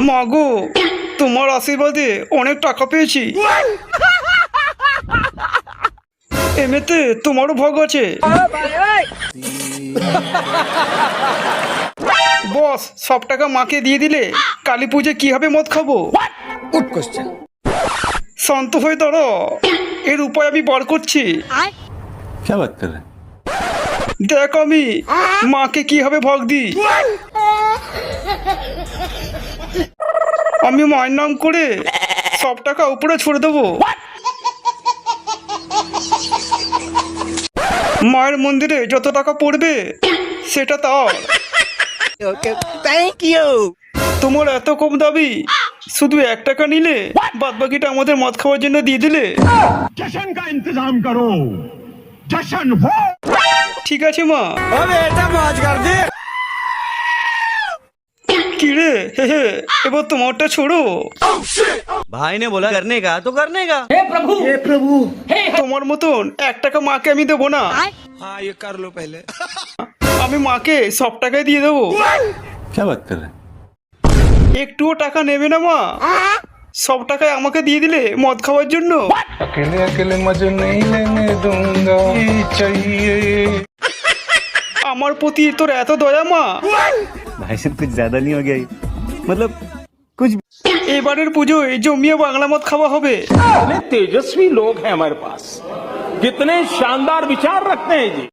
মাগো, তোমার আশীর্বাদে অনেক টাকা পেয়েছি। এমনিতে তোমারও ভাগ আছে। বস, সব টাকা মাকে দিয়ে দিলে কালী পুজো কিভাবে মদ খাবো? Good question. শান্ত হয়ে দাঁড়ো, এর উপায় আমি বার করছি। क्या बात कर रहे हैं? দেখ আমি মাকে কিভাবে ভাগ দিই। আমি মায়ের নাম করে সব টাকা উপরে ছড়ে দেবো। মায়ের মন্দিরে যত টাকা পড়বে সেটা তাও। ওকে, থ্যাংক ইউ। তোমার এত কম দাবি, শুধু 1 টাকা নিলে বাদ বাকিটা আমাদের মদ খাওয়ার জন্য দিয়ে দিলে। जश्न का इंतजाम करो, जश्न हो। ঠিক আছে মা। अबे এটা মজ কর দে। কি রে, হে হে, এবার তোমারটা ছোড়ো। भाई ने बोला करने का तो करने का। তোমার মতন 1 টাকা মাকে আমি দেবো না। हाँ ये कर लो पहले। আমি মাকে সব টাকাই দিয়ে দেবো। क्या बात कर रहे हैं? একটুও টাকা নেবে না মা, সব টাকায় আমাকে দিয়ে দিলে মদ খাওয়ার জন্য। अकेले अकेले मजे नहीं लेने दूंगा, ये चाहिए। আমার প্রতি তোর এত দয়া মা। भाई साहब कुछ ज्यादा नहीं हो गया ये? मतलब कुछ এবারের পুজোয় জমিয়ে বাংলা মদ খাওয়া হবে। कितने तेजस्वी लोग हैं हमारे पास, कितने शानदार विचार रखते हैं जी।